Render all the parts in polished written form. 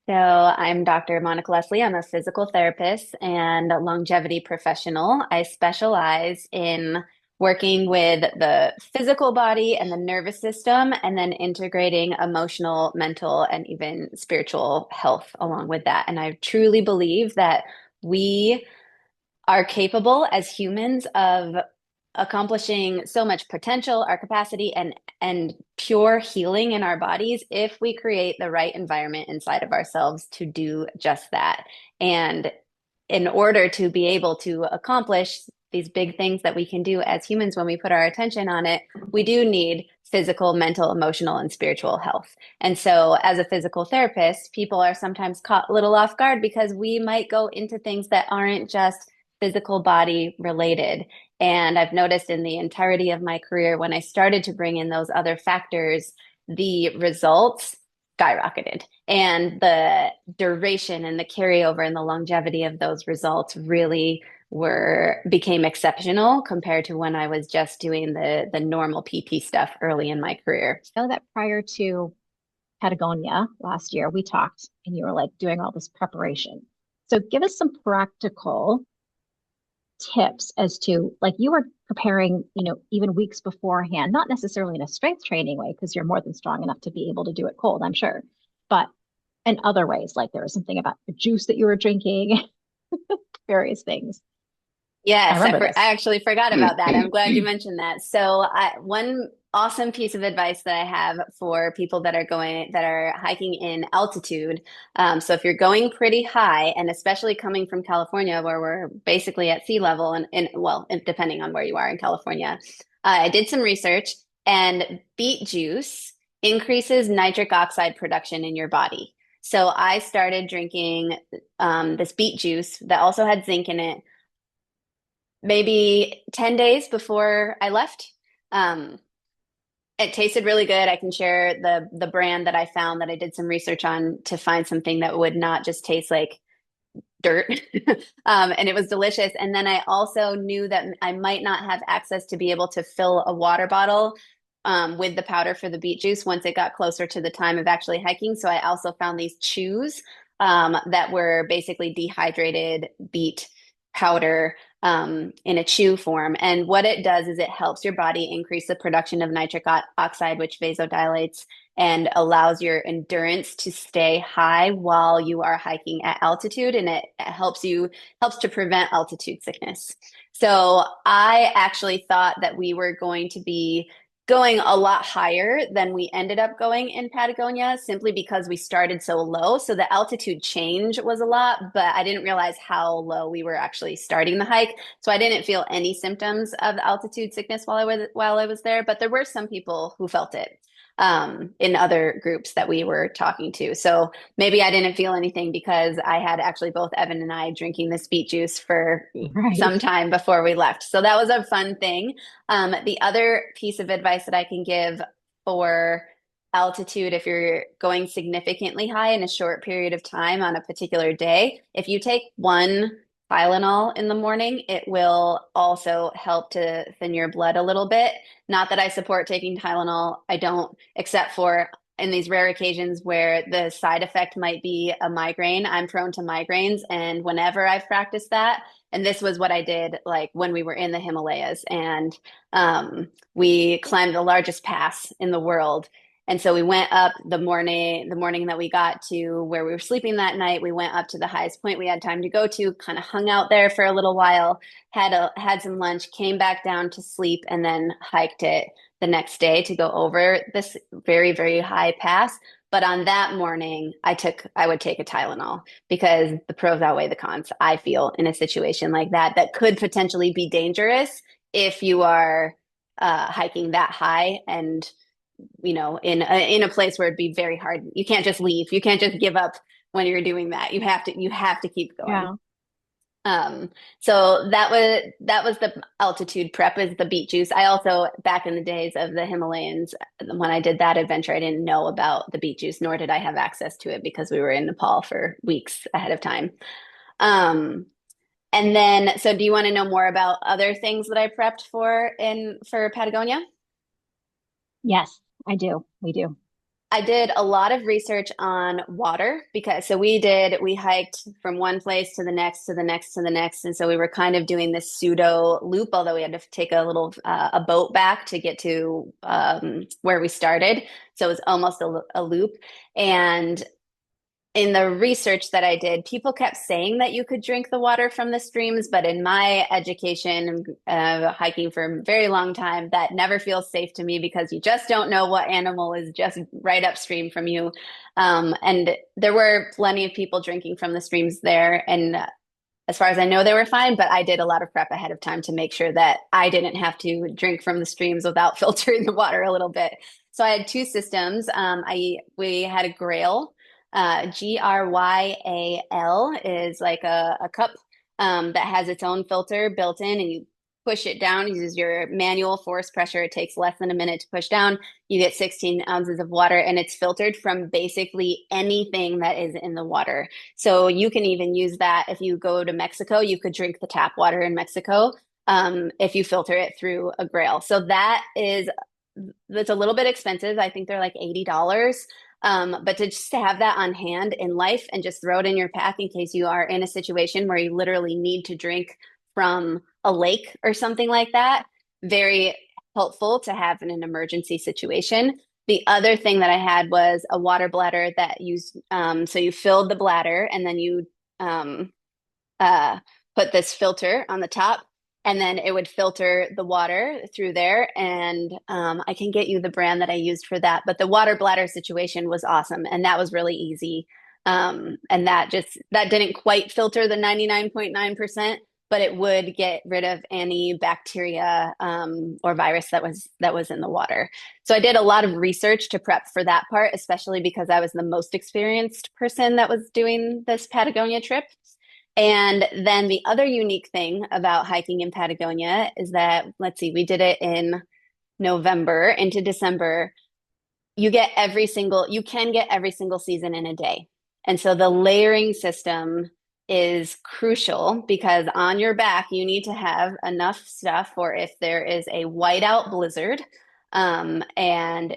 So I'm Dr. Monica Lesslie. I'm a physical therapist and a longevity professional. I specialize in working with the physical body and the nervous system, and then integrating emotional, mental, and even spiritual health along with that. And I truly believe that we are capable as humans of accomplishing so much potential, our capacity, and pure healing in our bodies if we create the right environment inside of ourselves to do just that. And in order to be able to accomplish these big things that we can do as humans when we put our attention on it, we do need physical, mental, emotional, and spiritual health. And so, as a physical therapist, people are sometimes caught a little off guard because we might go into things that aren't just physical body related. And I've noticed in the entirety of my career, when I started to bring in those other factors, the results skyrocketed. And the duration and the carryover and the longevity of those results really became exceptional compared to when I was just doing the normal PT stuff early in my career. I know that prior to Patagonia last year, we talked and you were like doing all this preparation. So give us some practical tips as to like you were preparing, even weeks beforehand, not necessarily in a strength training way, because you're more than strong enough to be able to do it cold, I'm sure, but in other ways, like there was something about the juice that you were drinking, various things. I Yes, remember this. I actually forgot about that. I'm glad you mentioned that. So, one awesome piece of advice that I have for people that are hiking in altitude. So, if you're going pretty high, and especially coming from California, where we're basically at sea level, and depending on where you are in California, I did some research, and beet juice increases nitric oxide production in your body. So, I started drinking this beet juice that also had zinc in it maybe 10 days before I left. Um, it tasted really good. I can share the brand that I found that I did some research on to find something that would not just taste like dirt. And it was delicious. And then I also knew that I might not have access to be able to fill a water bottle with the powder for the beet juice once it got closer to the time of actually hiking. So I also found these chews that were basically dehydrated beet powder in a chew form. And what it does is it helps your body increase the production of nitric oxide, which vasodilates and allows your endurance to stay high while you are hiking at altitude. And it helps to prevent altitude sickness. So I actually thought that we were going to be going a lot higher than we ended up going in Patagonia simply because we started so low. So the altitude change was a lot, but I didn't realize how low we were actually starting the hike. So I didn't feel any symptoms of the altitude sickness while I was there, but there were some people who felt it in other groups that we were talking to. So maybe I didn't feel anything because I had actually both Evan and I drinking this beet juice for Right. some time before we left. So that was a fun thing. The other piece of advice that I can give for altitude, if you're going significantly high in a short period of time on a particular day, if you take one Tylenol in the morning, it will also help to thin your blood a little bit. Not that I support taking Tylenol, I don't, except for in these rare occasions where the side effect might be a migraine. I'm prone to migraines, and whenever I've practiced that, and this was what I did like when we were in the Himalayas, and we climbed the largest pass in the world. And so we went up the morning that we got to where we were sleeping that night. We went up to the highest point we had time to go to, kind of hung out there for a little while, had some lunch, came back down to sleep, and then hiked it the next day to go over this very, very high pass. But on that morning, I would take a Tylenol because the pros outweigh the cons, I feel, in a situation like that, that could potentially be dangerous if you are hiking that high and in a place where it'd be very hard. You can't just leave. You can't just give up when you're doing that. You have to keep going. Yeah. So that was the altitude prep, is the beet juice. I also, back in the days of the Himalayas, when I did that adventure, I didn't know about the beet juice, nor did I have access to it because we were in Nepal for weeks ahead of time. Um, and then, so do you want to know more about other things that I prepped for Patagonia? Yes, I do. We do. I did a lot of research on water because we hiked from one place to the next to the next to the next. And so we were kind of doing this pseudo loop, although we had to take a boat back to get to where we started. So it was almost a loop. And in the research that I did, people kept saying that you could drink the water from the streams, but in my education, hiking for a very long time, that never feels safe to me because you just don't know what animal is just right upstream from you. And there were plenty of people drinking from the streams there, and as far as I know, they were fine, but I did a lot of prep ahead of time to make sure that I didn't have to drink from the streams without filtering the water a little bit. So I had two systems. We had a Grail. Gryal is like a cup that has its own filter built in, and you push it down. Uses your manual force pressure. It takes less than a minute to push down. You get 16 ounces of water, and it's filtered from basically anything that is in the water. So you can even use that if you go to Mexico. You could drink the tap water in Mexico if you filter it through a Grail. So that's a little bit expensive. I think they're like $80. But to just to have that on hand in life and just throw it in your pack in case you are in a situation where you literally need to drink from a lake or something like that, very helpful to have in an emergency situation. The other thing that I had was a water bladder that used, so you filled the bladder and then you um, uh, put this filter on the top, and then it would filter the water through there. And I can get you the brand that I used for that. But the water bladder situation was awesome, and that was really easy. And that didn't quite filter the 99.9%, but it would get rid of any bacteria or virus that was in the water. So I did a lot of research to prep for that part, especially because I was the most experienced person that was doing this Patagonia trip. And then the other unique thing about hiking in Patagonia is that, let's see, we did it in November into December. You can get every single season in a day. And so the layering system is crucial because on your back, you need to have enough stuff for if there is a whiteout blizzard, and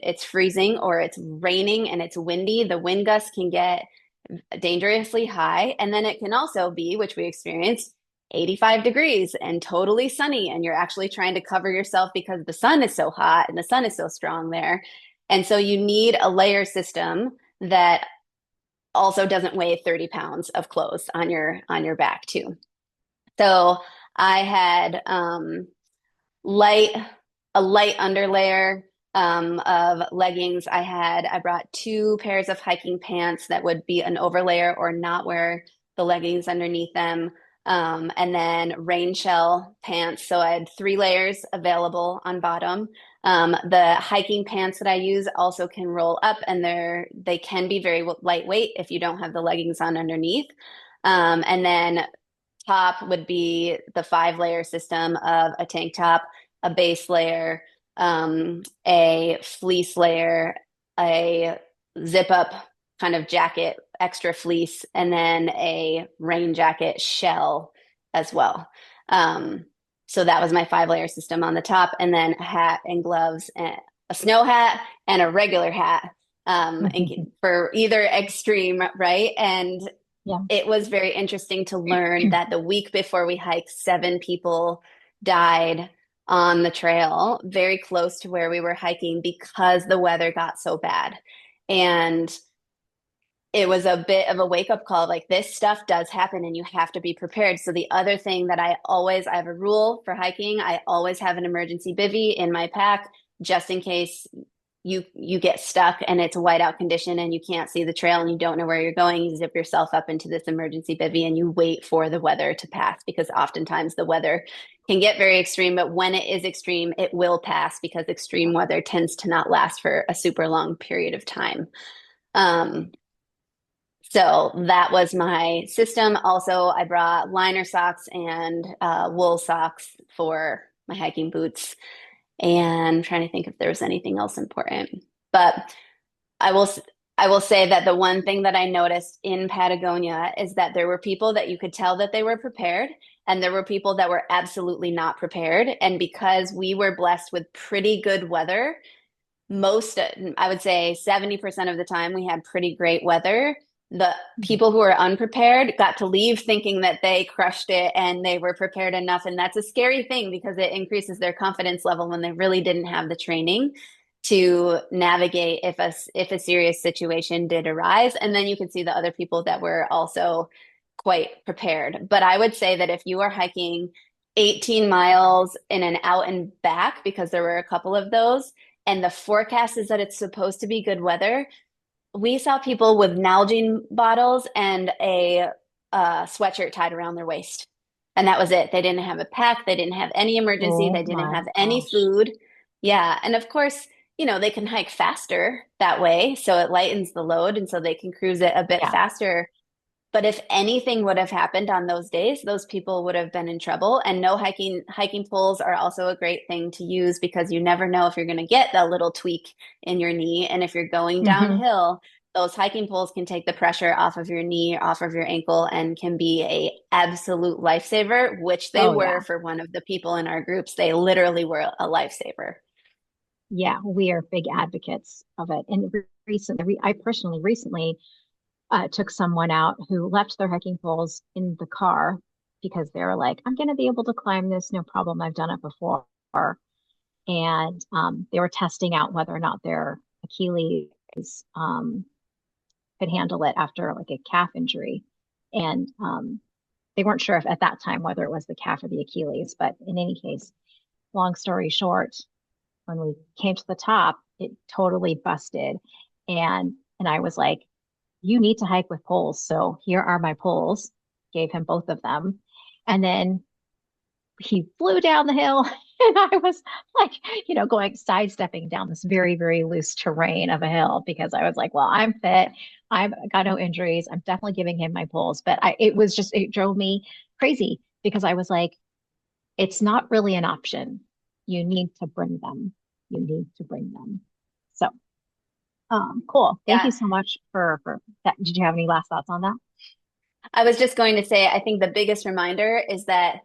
it's freezing or it's raining and it's windy, the wind gusts can get dangerously high. And then it can also be, which we experienced, 85 degrees and totally sunny. And you're actually trying to cover yourself because the sun is so hot and the sun is so strong there. And so you need a layer system that also doesn't weigh 30 pounds of clothes on your back too. So I had light a light underlayer of leggings. I brought two pairs of hiking pants that would be an overlayer or not wear the leggings underneath them. And then rain shell pants. So I had three layers available on bottom. The hiking pants that I use also can roll up, and they can be very lightweight if you don't have the leggings on underneath. And then top would be the 5 layer system of a tank top, a base layer, a fleece layer, a zip up kind of jacket, extra fleece, and then a rain jacket shell as well. So that was my 5 layer system on the top, and then a hat and gloves, and a snow hat and a regular hat, for either extreme, right? And Yeah. it was very interesting to learn that the week before we hiked, 7 people died on the trail very close to where we were hiking because the weather got so bad. And it was a bit of a wake up call, like this stuff does happen and you have to be prepared. So the other thing that I have a rule for hiking. I always have an emergency bivy in my pack just in case you get stuck and it's a whiteout condition and you can't see the trail and you don't know where you're going. You zip yourself up into this emergency bivy and you wait for the weather to pass, because oftentimes the weather can get very extreme, but when it is extreme, it will pass because extreme weather tends to not last for a super long period of time. Um, so that was my system. Also, I brought liner socks and wool socks for my hiking boots. And I'm trying to think if there was anything else important. But I will I will say that the one thing that I noticed in Patagonia is that there were people that you could tell that they were prepared, and there were people that were absolutely not prepared. And because we were blessed with pretty good weather, I would say 70% of the time we had pretty great weather. The people who were unprepared got to leave thinking that they crushed it and they were prepared enough. And that's a scary thing because it increases their confidence level when they really didn't have the training to navigate if a serious situation did arise. And then you can see the other people that were also quite prepared. But I would say that if you are hiking 18 miles in an out and back, because there were a couple of those, and the forecast is that it's supposed to be good weather, we saw people with Nalgene bottles and a sweatshirt tied around their waist. And that was it. They didn't have a pack. They didn't have any emergency. Oh They didn't my have any gosh. food. Yeah. And of course, they can hike faster that way. So it lightens the load. And so they can cruise it a bit Yeah. faster. But if anything would have happened on those days, those people would have been in trouble. And no hiking poles are also a great thing to use because you never know if you're going to get that little tweak in your knee. And if you're going Hmm. downhill, those hiking poles can take the pressure off of your knee, off of your ankle, and can be a absolute lifesaver, which they Oh were yeah. for one of the people in our groups. They literally were a lifesaver. Yeah. We are big advocates of it. And recently, I personally recently took someone out who left their hiking poles in the car because they were like, I'm going to be able to climb this, no problem. I've done it before. And they were testing out whether or not their Achilles um, could handle it after like a calf injury. And they weren't sure if at that time whether it was the calf or the Achilles. But in any case, long story short, when we came to the top, it totally busted. And I was like, you need to hike with poles. So here are my poles. Gave him both of them. And then he flew down the hill and I was like, going sidestepping down this very, very loose terrain of a hill because I was like, well, I'm fit. I've got no injuries. I'm definitely giving him my poles. But it drove me crazy because I was like, it's not really an option. You need to bring them. You need to bring them. So, cool. Thank Yeah. you so much for that. Did you have any last thoughts on that? I was just going to say, I think the biggest reminder is that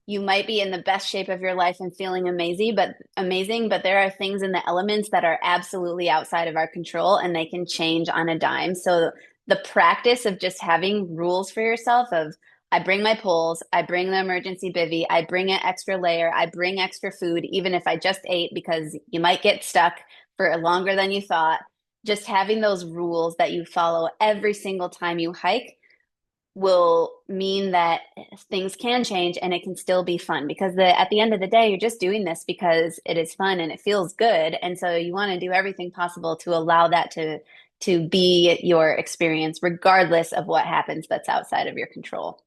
you might be in the best shape of your life and feeling amazing, but there are things in the elements that are absolutely outside of our control and they can change on a dime. So the practice of just having rules for yourself of I bring my poles, I bring the emergency bivy, I bring an extra layer, I bring extra food, even if I just ate because you might get stuck for longer than you thought. Just having those rules that you follow every single time you hike will mean that things can change and it can still be fun because at the end of the day you're just doing this because it is fun and it feels good, and so you want to do everything possible to allow that to be your experience regardless of what happens that's outside of your control.